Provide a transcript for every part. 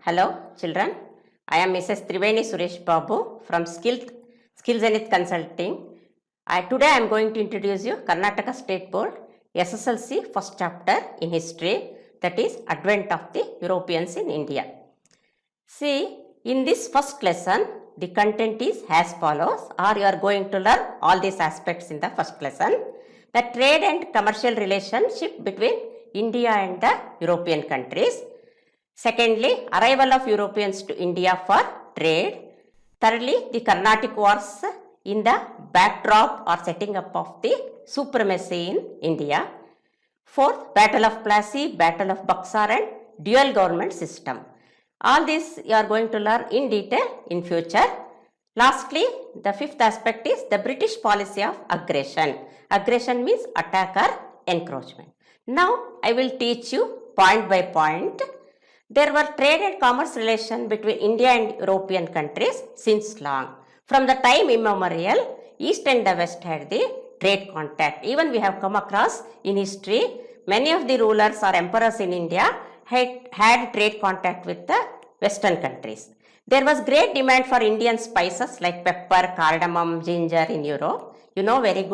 Hello, children. I am Mrs. Triveni Suresh Babu from Skills Zenith Consulting. Today I am going to introduce you Karnataka State Board SSLC first chapter in history, that is Advent of the Europeans in India. See, in this first lesson, the content is as follows, or you are going to learn all these aspects in the first lesson. The trade and commercial relationship between India and the European countries. Secondly, arrival of Europeans to India for trade. Thirdly, the Carnatic Wars in the backdrop or setting up of the supremacy in India. Fourth, Battle of Plassey, Battle of Buxar and dual government system. All this you are going to learn in detail in future. Lastly, the fifth aspect is the British policy of aggression. Aggression means attack or encroachment. Now, I will teach you point by point. There were trade and commerce relations between India and European countries since long. From the time immemorial, East and the West had the trade contact. Even we have come across in history, many of the rulers or emperors in India had trade contact with the Western countries. There was great demand for Indian spices like pepper, cardamom, ginger in Europe. You know very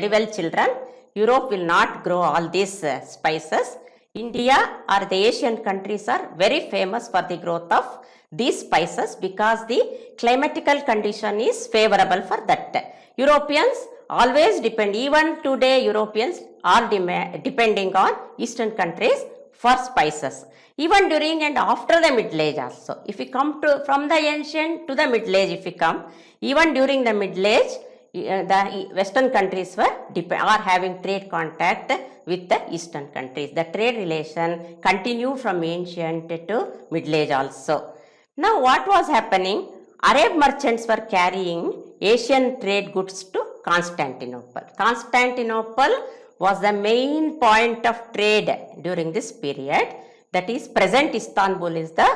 well children, Europe will not grow all these spices. India or the Asian countries are very famous for the growth of these spices because the climatical condition is favorable for that. Europeans always depend, even today Europeans are depending on Eastern countries for spices. Even during and after the Middle Age also. If we come to from the ancient to the Middle Age, if we come, even during the Middle Age, the Western countries are having trade contact with the Eastern countries. The trade relation continued from ancient to Middle Age also. Now what was happening? Arab merchants were carrying Asian trade goods to Constantinople. Constantinople was the main point of trade during this period. That is, present Istanbul is the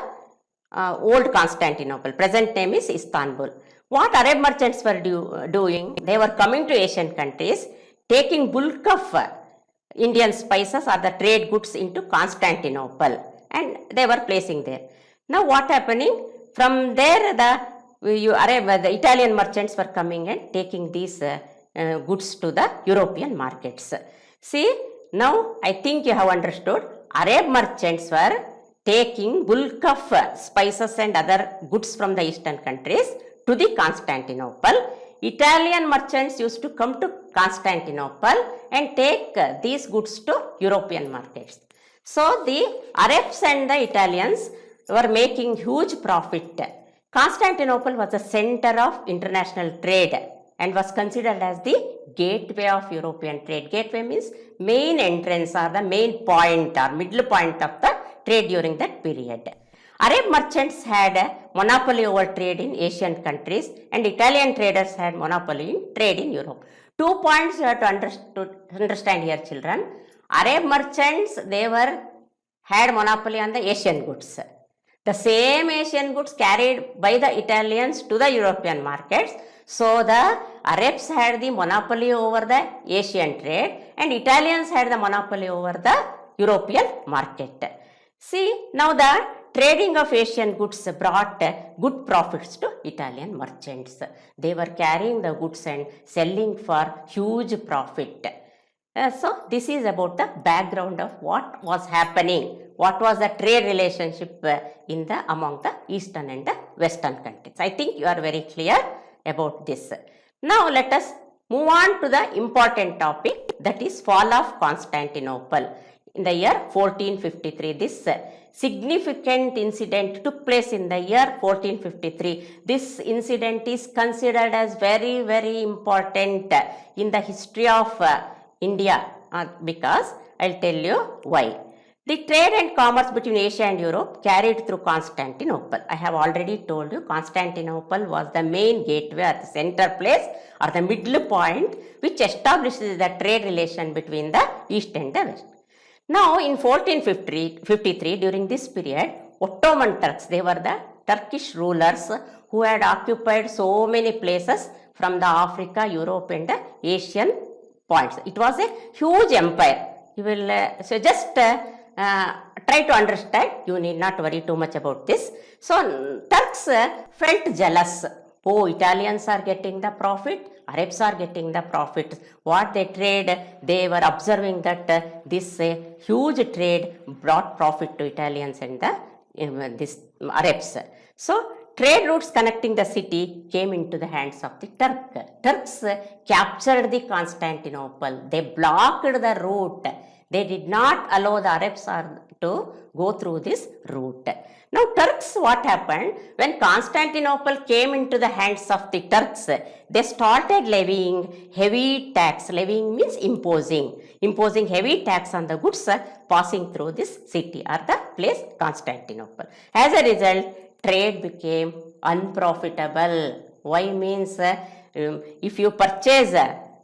old Constantinople. Present name is Istanbul. What Arab merchants were doing? They were coming to Asian countries, taking bulk of Indian spices or the trade goods into Constantinople, and they were placing there. Now what happening? From there the Italian merchants were coming and taking these goods to the European markets. See, now I think you have understood. Arab merchants were taking bulk of spices and other goods from the Eastern countries to the Constantinople. Italian merchants used to come to Constantinople and take these goods to European markets. So the Arabs and the Italians were making huge profit. Constantinople was the center of international trade and was considered as the gateway of European trade. Gateway means main entrance or the main point or middle point of the trade during that period. Arab merchants had a monopoly over trade in Asian countries and Italian traders had monopoly in trade in Europe. 2 points you have to understand here children. Arab merchants, they had monopoly on the Asian goods. The same Asian goods carried by the Italians to the European markets. So the Arabs had the monopoly over the Asian trade and Italians had the monopoly over the European market. See, now the trading of Asian goods brought good profits to Italian merchants. They were carrying the goods and selling for huge profit. So this is about the background of what was happening, what was the trade relationship among the Eastern and the Western countries. I think you are very clear about this. Now let us move on to the important topic, that is fall of Constantinople. In the year 1453, this significant incident took place in the year 1453. This incident is considered as very, very important in the history of India because I'll tell you why. The trade and commerce between Asia and Europe carried through Constantinople. I have already told you Constantinople was the main gateway or the center place or the middle point which establishes the trade relation between the East and the West. Now in 1453, during this period, Ottoman Turks, they were the Turkish rulers who had occupied so many places from the Africa, Europe and the Asian points. It was a huge empire. You will just try to understand. You need not worry too much about this. So Turks felt jealous. Oh, Italians are getting the profit, Arabs are getting the profit. What they trade, they were observing that this huge trade brought profit to Italians and this Arabs. So trade routes connecting the city came into the hands of the Turks captured the Constantinople. They blocked the route. They did not allow the Arabs to go through this route. Now Turks, what happened? When Constantinople came into the hands of the Turks, they started levying heavy tax. Levying means imposing heavy tax on the goods passing through this city or the place Constantinople. As a result, trade became unprofitable. Why means if you purchase,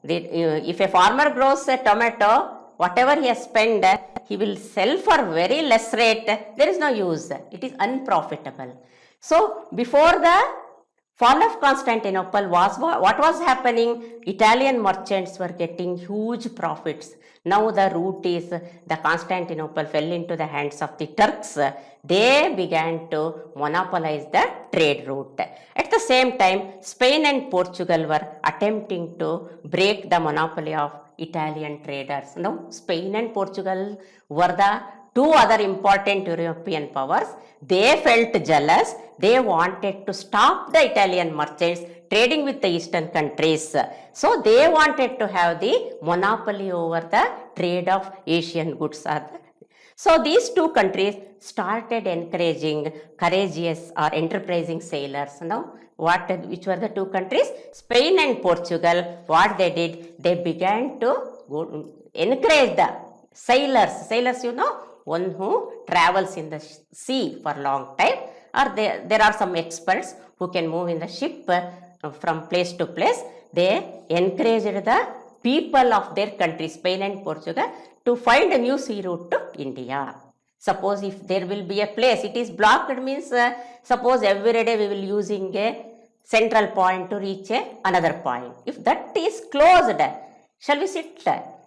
if a farmer grows a tomato, whatever he has spent, he will sell for very less rate. There is no use. It is unprofitable. So before the fall of Constantinople, what was happening? Italian merchants were getting huge profits. Now the route is, the Constantinople fell into the hands of the Turks. They began to monopolize the trade route. At the same time, Spain and Portugal were attempting to break the monopoly of Italian traders. Now Spain and Portugal were the two other important European powers. They felt jealous. They wanted to stop the Italian merchants trading with the eastern countries. So they wanted to have the monopoly over the trade of Asian goods. So these two countries started encouraging courageous or enterprising sailors. Now, which were the two countries? Spain and Portugal. What they did, they began to encourage the sailors. Sailors, you know, one who travels in the sea for a long time, or there are some experts who can move in the ship from place to place. They encouraged the people of their country, Spain and Portugal, to find a new sea route to India. Suppose if there will be a place, it is blocked, means suppose every day we will using a central point to reach another point. If that is closed, shall we sit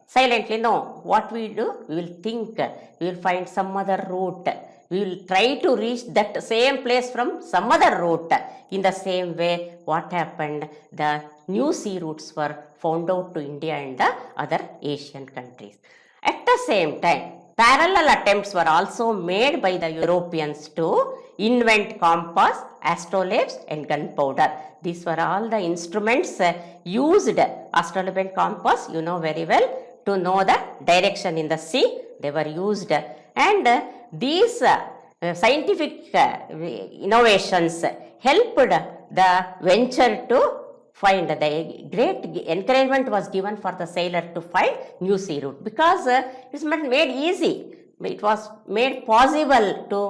silently? No. What we do? We will think, we will find some other route. We will try to reach that same place from some other route. In the same way, what happened? The new sea routes were found out to India and the other Asian countries. At the same time, parallel attempts were also made by the Europeans to invent compass, astrolabes and gunpowder. These were all the instruments used. Astrolabe and compass, you know very well, to know the direction in the sea. They were used, and these scientific innovations helped the venture to find. The great encouragement was given for the sailor to find new sea route, because it was made easy. It was made possible to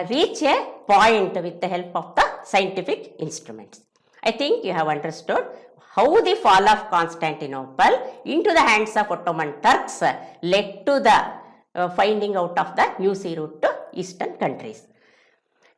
reach a point with the help of the scientific instruments. I think you have understood how the fall of Constantinople into the hands of Ottoman Turks led to the finding out of the new sea route to eastern countries.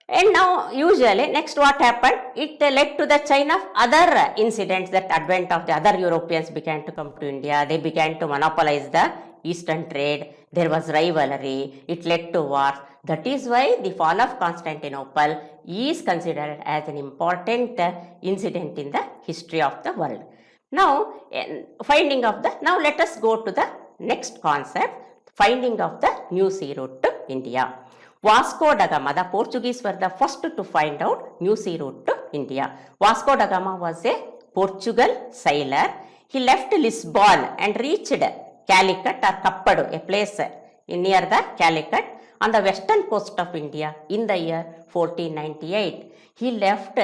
And now usually next what happened? It led to the chain of other incidents. That advent of the other Europeans began to come to India. They began to monopolize the eastern trade. There was rivalry. It led to wars. That is why the fall of Constantinople is considered as an important incident in the history of the world. Now, now let us go to the next concept, finding of the new sea route to India. Vasco da Gama, the Portuguese were the first to find out new sea route to India. Vasco da Gama was a Portugal sailor. He left Lisbon and reached Calicut or Kappadu, a place near the Calicut on the western coast of India in the year 1498. He left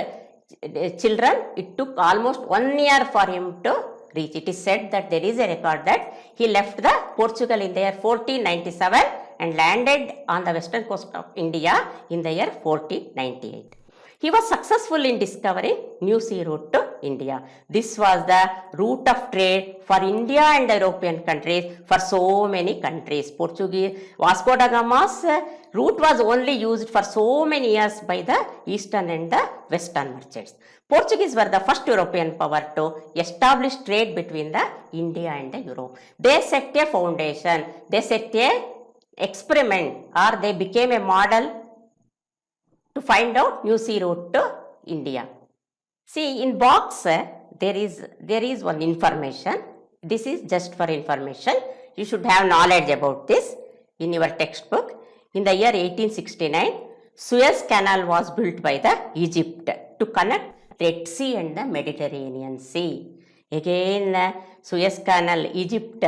children. It took almost 1 year for him to reach. It is said that there is a record that he left the Portugal in the year 1497 and landed on the western coast of India in the year 1498. He was successful in discovering new sea route to India. This was the route of trade for India and the European countries for so many countries. Vasco da Gama's route was only used for so many years by the eastern and the western merchants. Portuguese were the first European power to establish trade between the India and the Europe. They set a foundation. They set a experiment or they became a model to find out new sea route to India. See, in box there is one information. This is just for information. You should have knowledge about this in your textbook. In the year 1869, Suez Canal was built by the Egypt to connect Red Sea and the Mediterranean Sea. Again, Suez Canal, Egypt,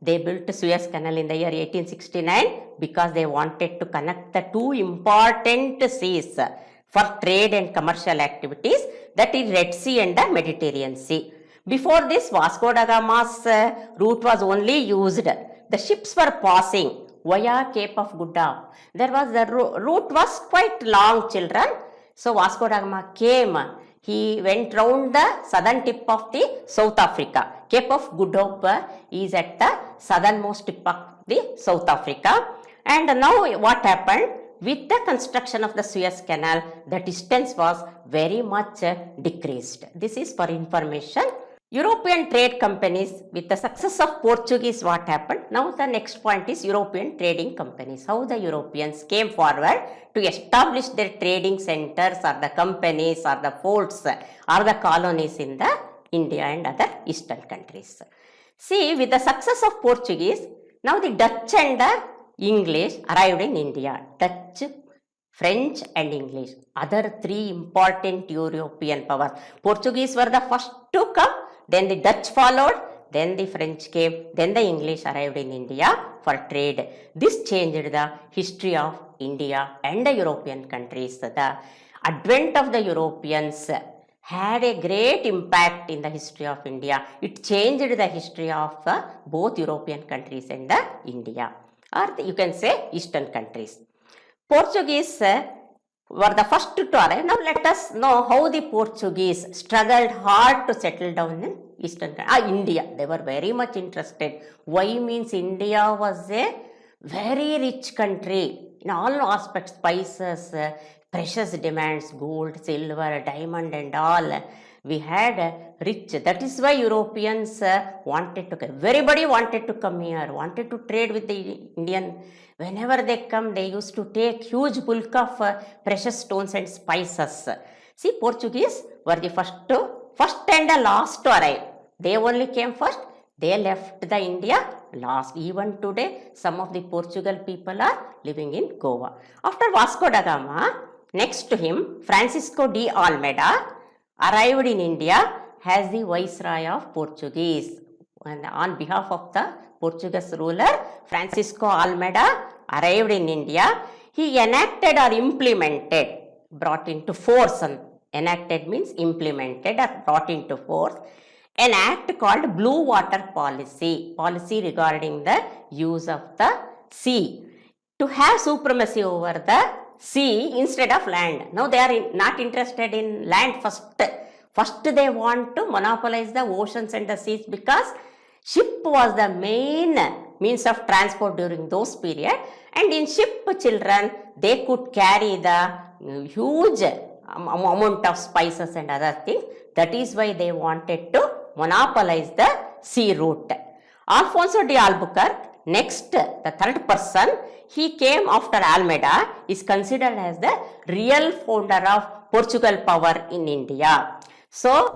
they built Suez Canal in the year 1869 because they wanted to connect the two important seas for trade and commercial activities, that is Red Sea and the Mediterranean Sea. Before this, Vasco da Gama's route was only used. The ships were passing via Cape of Good Hope. There was the route was quite long, children. So Vasco da Gama came. He went round the southern tip of the South Africa. Cape of Good Hope is at the southernmost tip of the South Africa. And now what happened? With the construction of the Suez Canal, the distance was very much decreased. This is for information. European trade companies, with the success of Portuguese, what happened? Now the next point is European trading companies. How the Europeans came forward to establish their trading centers or the companies or the forts or the colonies in the India and other eastern countries. See, with the success of Portuguese, now the Dutch and the English arrived in India. Dutch, French and English, other three important European powers. Portuguese were the first to come, then the Dutch followed, then the French came, then the English arrived in India for trade. This changed the history of India and the European countries. The advent of the Europeans had a great impact in the history of India. It changed the history of both European countries and the India, or you can say Eastern countries. Portuguese were the first to arrive. Now let us know how the Portuguese struggled hard to settle down in Eastern India. They were very much interested. Why means India was a very rich country in all aspects, spices, precious demands, gold, silver, diamond and all. We had rich. That is why Europeans wanted to come. Everybody wanted to come here, wanted to trade with the Indian. Whenever they come, they used to take huge bulk of precious stones and spices. See, Portuguese were the first and the last to arrive. They only came first. They left the India last. Even today, some of the Portugal people are living in Goa. After Vasco da Gama, next to him, Francisco de Almeida arrived in India as the Viceroy of Portuguese. And on behalf of the Portuguese ruler, Francisco Almeida arrived in India. He enacted or implemented, brought into force. Enacted means implemented or brought into force. An act called Blue Water Policy, policy regarding the use of the sea, to have supremacy over the sea instead of land. Now they are not interested in land first. First they want to monopolize the oceans and the seas because ship was the main means of transport during those period, and in ship, children, they could carry the huge amount of spices and other things. That is why they wanted to monopolize the sea route. Alfonso de Albuquerque, next, the third person, he came after Almeida, is considered as the real founder of Portugal power in India. So,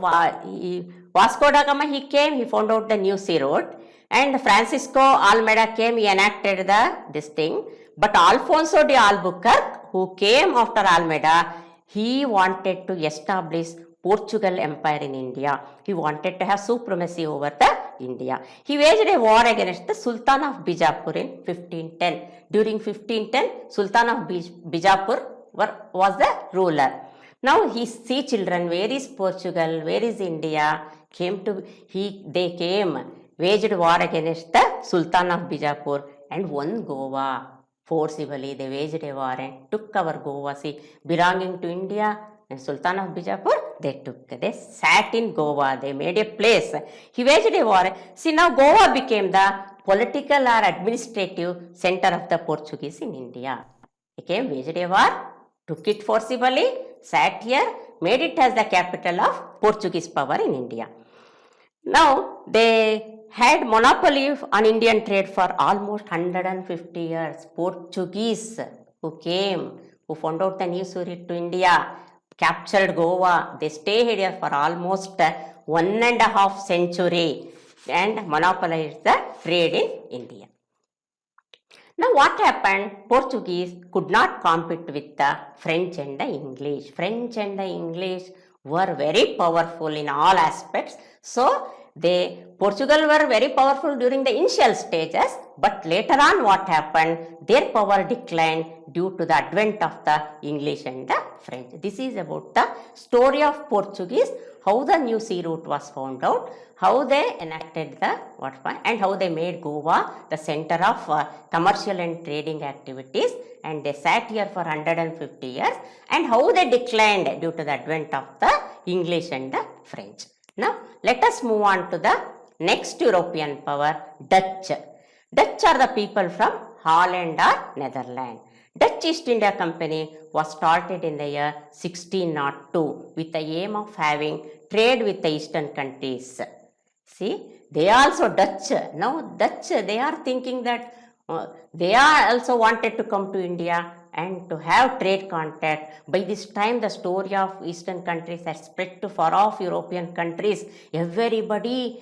Vasco da Gama, he came, he found out the new sea route, and Francisco Almeida came, he enacted this thing. But Alfonso de Albuquerque, who came after Almeida, he wanted to establish Portugal Empire in India. He wanted to have supremacy over the India. He waged a war against the Sultan of Bijapur in 1510. During 1510, Sultan of Bijapur was the ruler. Now he see children, where is Portugal, where is India? They came, waged war against the Sultan of Bijapur and won Goa. Forcibly they waged a war and took our Goa, see, belonging to India, and Sultan of Bijapur, they sat in Goa, they made a place. He waged a war. See, now Goa became the political or administrative center of the Portuguese in India. He came, waged a war, took it forcibly, sat here, made it as the capital of Portuguese power in India. Now, they had monopoly on Indian trade for almost 150 years. Portuguese who came, who found out the new route to India, captured Goa. They stayed here for almost 1.5 century and monopolized the trade in India. Now what happened? Portuguese could not compete with the French and the English. French and the English were very powerful in all aspects. So Portugal were very powerful during the initial stages, but later on what happened? Their power declined due to the advent of the English and the French. This is about the story of Portuguese, how the new sea route was found out, how they enacted the and how they made Goa the center of commercial and trading activities, and they sat here for 150 years, and how they declined due to the advent of the English and the French. Now let us move on to the next European power, Dutch. Dutch are the people from Holland or Netherlands. Dutch East India Company was started in the year 1602 with the aim of having trade with the eastern countries. See, they also Dutch. Now Dutch, they are thinking that they are also wanted to come to India and to have trade contact. By this time, the story of eastern countries has spread to far off European countries. Everybody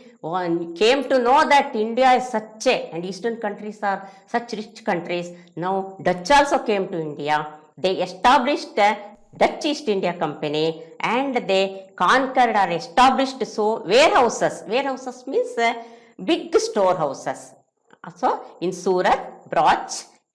came to know that India is such a, and eastern countries are such rich countries. Now Dutch also came to India. They established Dutch East India Company, and they conquered or established warehouses. Warehouses means big storehouses. So in Surat, Brach,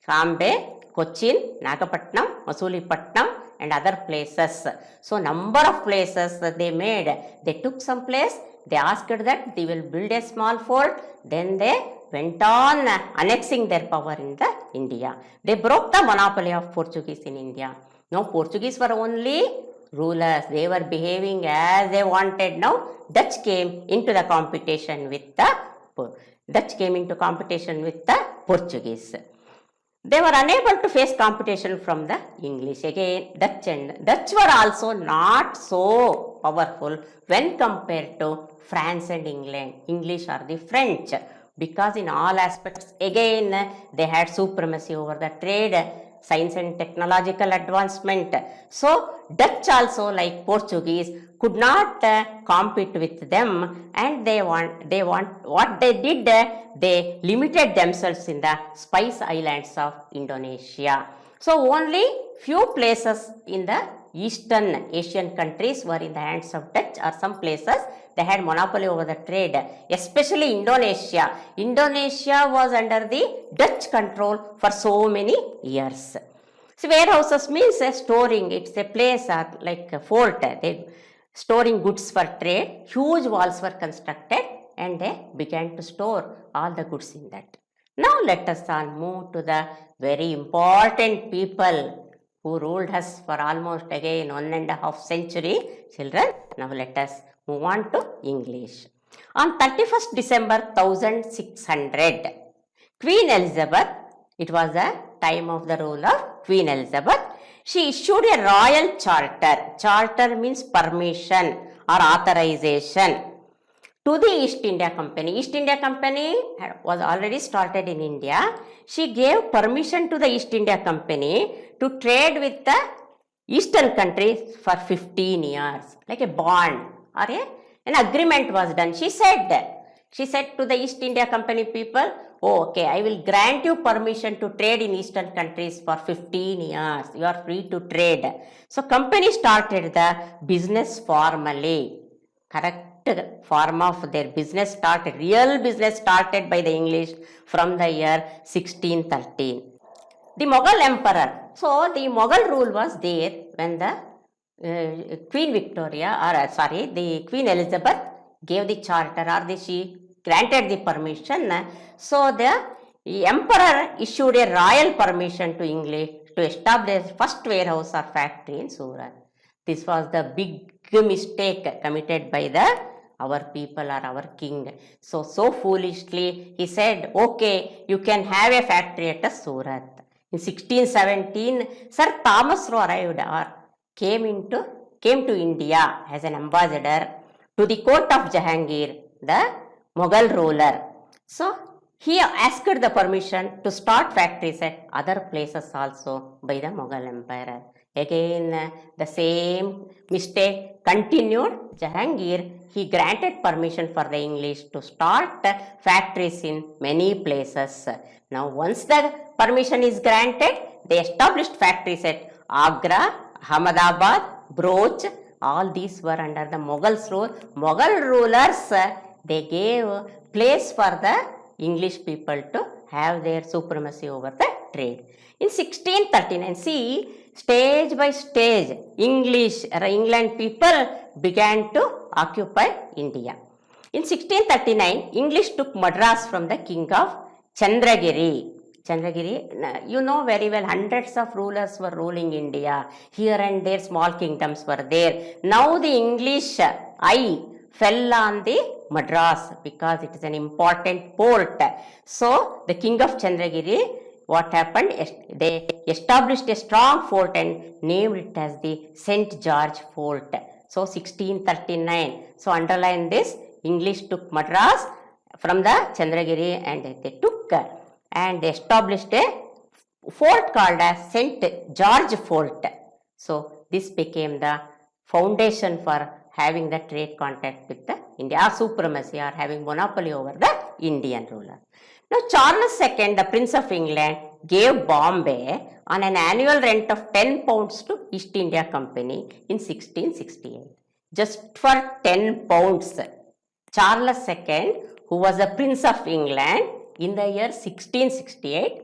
Cambe, Cochin, Nagapatnam, Masulipatnam, and other places. So number of places that they made. They took some place, they asked that they will build a small fort, then they went on annexing their power in the India. They broke the monopoly of Portuguese in India. Now Portuguese were only rulers, they were behaving as they wanted. Now Dutch came into the competition with the Portuguese. They were unable to face competition from the English. Again, Dutch were also not so powerful when compared to France and England. English or the French, because in all aspects, again, they had supremacy over the trade, science and technological advancement. So Dutch also, like Portuguese, could not compete with them, and what they did, they limited themselves in the Spice Islands of Indonesia. So only few places in the Eastern Asian countries were in the hands of Dutch, or some places they had monopoly over the trade, especially Indonesia. Indonesia was under the Dutch control for so many years. So warehouses means storing, it's a place like a fort, they storing goods for trade. Huge walls were constructed and they began to store all the goods in that. Now let us move to the very important people who ruled us for almost again 1.5 century. Children, now let us move on to English. On 31st December 1600, Queen Elizabeth, it was the time of the rule of Queen Elizabeth, she issued a royal charter. Charter means permission or authorization to the East India Company. East India Company was already started in India. She gave permission to the East India Company to trade with the Eastern countries for 15 years, like a bond or an agreement was done. She said to the East India Company people, oh, okay, I will grant you permission to trade in Eastern countries for 15 years. You are free to trade. So company started the business formally. Correct form of their business started, real business started by the English from the year 1613. The Mughal emperor. So the Mughal rule was there when the Queen Victoria, the Queen Elizabeth gave the charter, or she granted the permission. So the emperor issued a royal permission to English to establish first warehouse or factory in Surat. This was the big mistake committed by our people or our king. So foolishly he said, okay, you can have a factory at Surat. In 1617, Sir Thomas Roe arrived or came to India as an ambassador to the court of Jahangir, the Mughal ruler. So he asked the permission to start factories at other places also by the Mughal Empire. Again, the same mistake continued. Jahangir, he granted permission for the English to start factories in many places. Now, once the permission is granted, they established factories at Agra, Ahmedabad, Broch. All these were under the Mughals rule. Mughal rulers, they gave place for the English people to have their supremacy over the trade. In 1639, see, stage by stage, England people began to occupy India. In 1639, English took Madras from the king of Chandragiri. Chandragiri, you know very well, hundreds of rulers were ruling India. Here and there, small kingdoms were there. Now the English eye fell on the Madras because it is an important port. So the king of Chandragiri, what happened? They established a strong fort and named it as the St. George Fort. So 1639. So underline this, English took Madras from the Chandragiri and they took and they established a fort called as St. George Fort. So this became the foundation for having the trade contact with the India, supremacy or having monopoly over the Indian ruler. Now Charles II, the Prince of England, gave Bombay on an annual rent of 10 pounds to East India Company in 1668. Just for 10 pounds. Charles II, who was the Prince of England in the year 1668,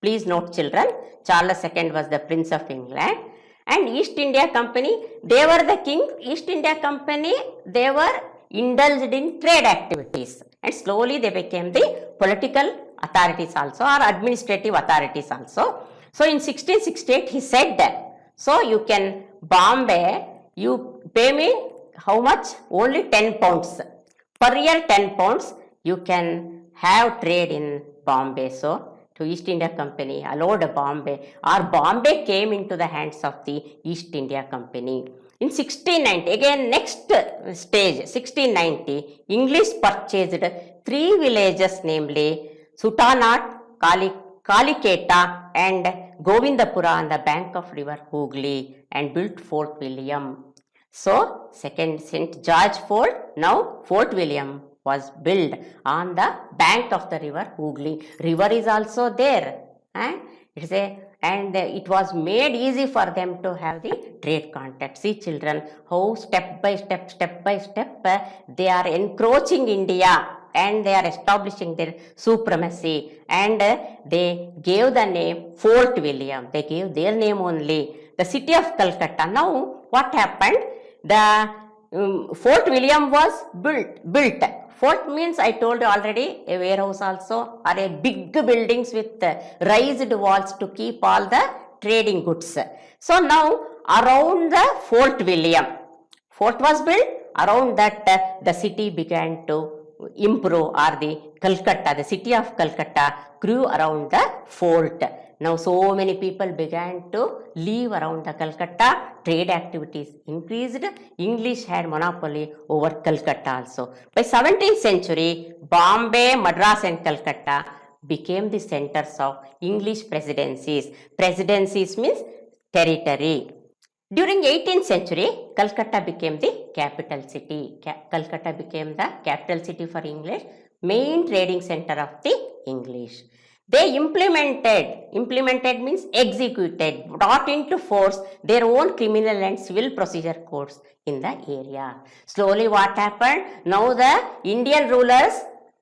please note children, Charles II was the Prince of England, and East India Company, they were the king. East India Company, they were indulged in trade activities and slowly they became the political authorities also or administrative authorities also. So in 1668 he said that, so you can Bombay, you pay me how much? Only 10 pounds. Per year 10 pounds you can have trade in Bombay. So to East India Company allowed Bombay, or Bombay came into the hands of the East India Company. In 1690, again next stage, 1690, English purchased 3 villages, namely Sutanat, Kaliketa and Govindapura on the bank of river Hooghly and built Fort William. So, second St. George Fort, now Fort William was built on the bank of the river Hooghly. River is also there, and it was made easy for them to have the trade contact. See children, how step by step they are encroaching India and they are establishing their supremacy, and they gave the name Fort William. They gave their name only. The city of Calcutta. Now what happened? The Fort William was built. Fort means, I told you already, a warehouse also or a big buildings with raised walls to keep all the trading goods. So now around the Fort William, fort was built. Around that the city began to improve, or the Calcutta, the city of Calcutta grew around the fort. Now so many people began to live around the Calcutta. Trade activities increased. English had monopoly over Calcutta also. By 17th century, Bombay, Madras and Calcutta became the centers of English presidencies. Presidencies means territory. During 18th century, Calcutta became the capital city. Calcutta became the capital city for English, main trading center of the English. They implemented means executed, brought into force their own criminal and civil procedure codes in the area. Slowly what happened? Now the Indian rulers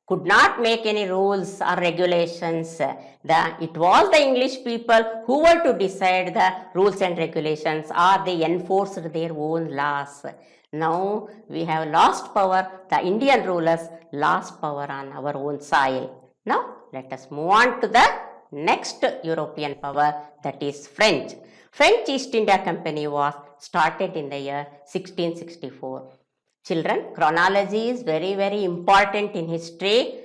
could not make any rules or regulations. It was the English people who were to decide the rules and regulations, or they enforced their own laws. Now we have lost power. The Indian rulers lost power on our own soil. Now let us move on to the next European power, that is French. French East India Company was started in the year 1664. Children, chronology is very, very important in history.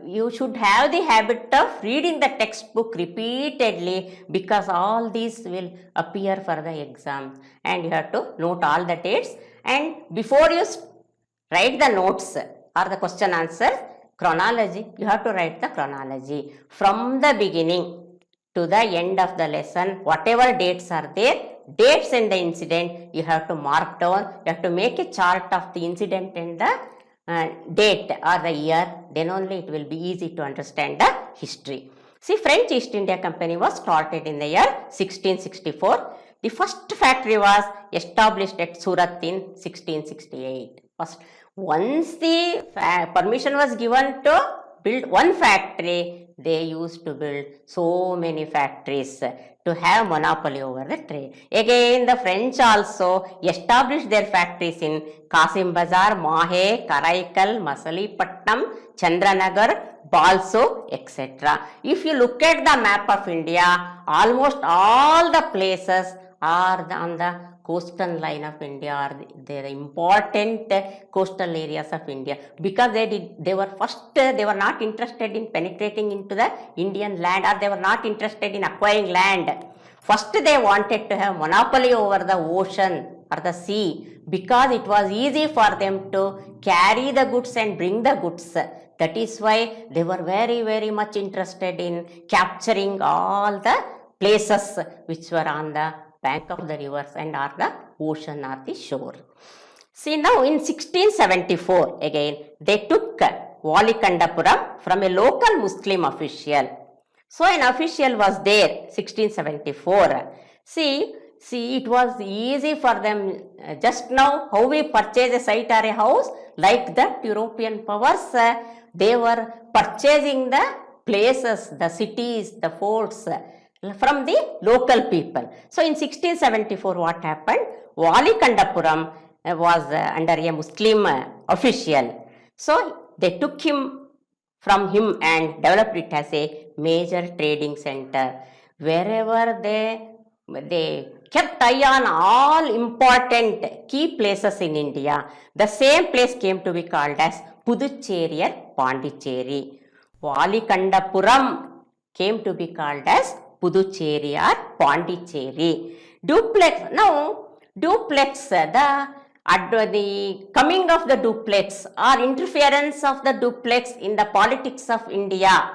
You should have the habit of reading the textbook repeatedly, because all these will appear for the exam and you have to note all the dates. And before you write the notes, or the question answer chronology. You have to write the chronology from the beginning to the end of the lesson. Whatever dates are there, dates in the incident, you have to mark down. You have to make a chart of the incident and the date or the year. Then only it will be easy to understand the history. See, French East India Company was started in the year 1664. The first factory was established at Surat in 1668. First, once the permission was given to build one factory, they used to build so many factories to have monopoly over the trade. Again, the French also established their factories in Kasim Bazar, Mahe, Karaikal, Masalipatnam, Chandranagar, Balso, etc. If you look at the map of India, almost all the places are on the coastal line of India, or the important coastal areas of India, because they were not interested in penetrating into the Indian land, or they were not interested in acquiring land. First they wanted to have monopoly over the ocean or the sea, because it was easy for them to carry the goods and bring the goods. That is why they were very, very much interested in capturing all the places which were on the bank of the rivers and or the ocean or the shore. See, now in 1674, again, they took Valikandapuram from a local Muslim official. So an official was there, 1674. See, it was easy for them. Just now, how we purchase a site or a house, like that European powers, they were purchasing the places, the cities, the forts from the local people. So in 1674, what happened? Valikandapuram was under a Muslim official. So they took him from him and developed it as a major trading center. Wherever they kept eye on all important key places in India, the same place came to be called as Puducherry or Pondicherry. Valikandapuram came to be called as Puducherry or Pondicherry. Duplex, now duplex, the coming of the duplex or interference of the duplex in the politics of India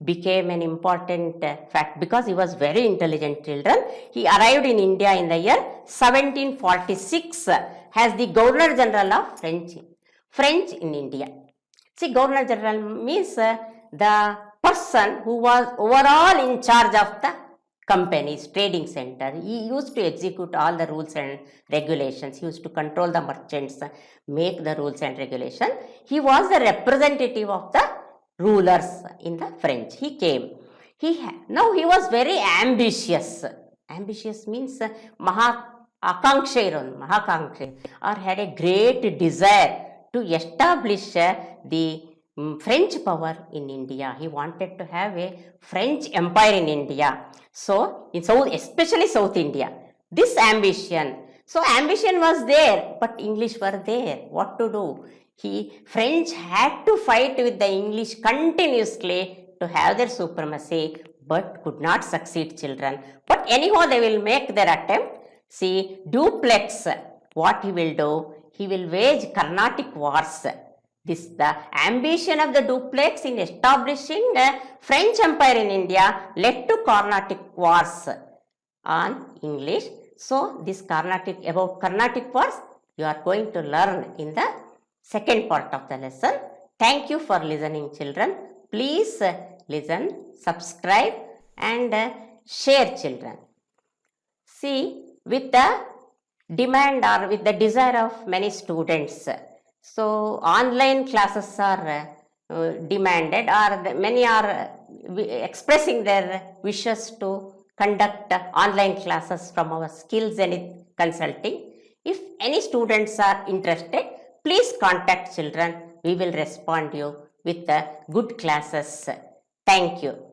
became an important fact, because he was very intelligent children. He arrived in India in the year 1746 as the Governor General of French in India. See, Governor General means the person who was overall in charge of the company's trading center. He used to execute all the rules and regulations. He used to control the merchants, make the rules and regulations. He was the representative of the rulers in the French. He came. Now he was very ambitious. Ambitious means Mahakangsha, or had a great desire to establish the French power in India. He wanted to have a French empire in India. So, in especially South India, this ambition. So, ambition was there, but English were there. What to do? French had to fight with the English continuously to have their supremacy, but could not succeed, children. But anyhow, they will make their attempt. See, Duplex, what he will do? He will wage Carnatic wars. The ambition of the Duplex in establishing the French Empire in India led to Carnatic wars on English. So, about Carnatic wars, you are going to learn in the second part of the lesson. Thank you for listening, children. Please listen, subscribe and share, children. See, with the demand or with the desire of many students, so online classes are demanded, or many are expressing their wishes to conduct online classes from our Skills Zenith Consulting. If any students are interested, please contact, children. We will respond you with the good classes. Thank you.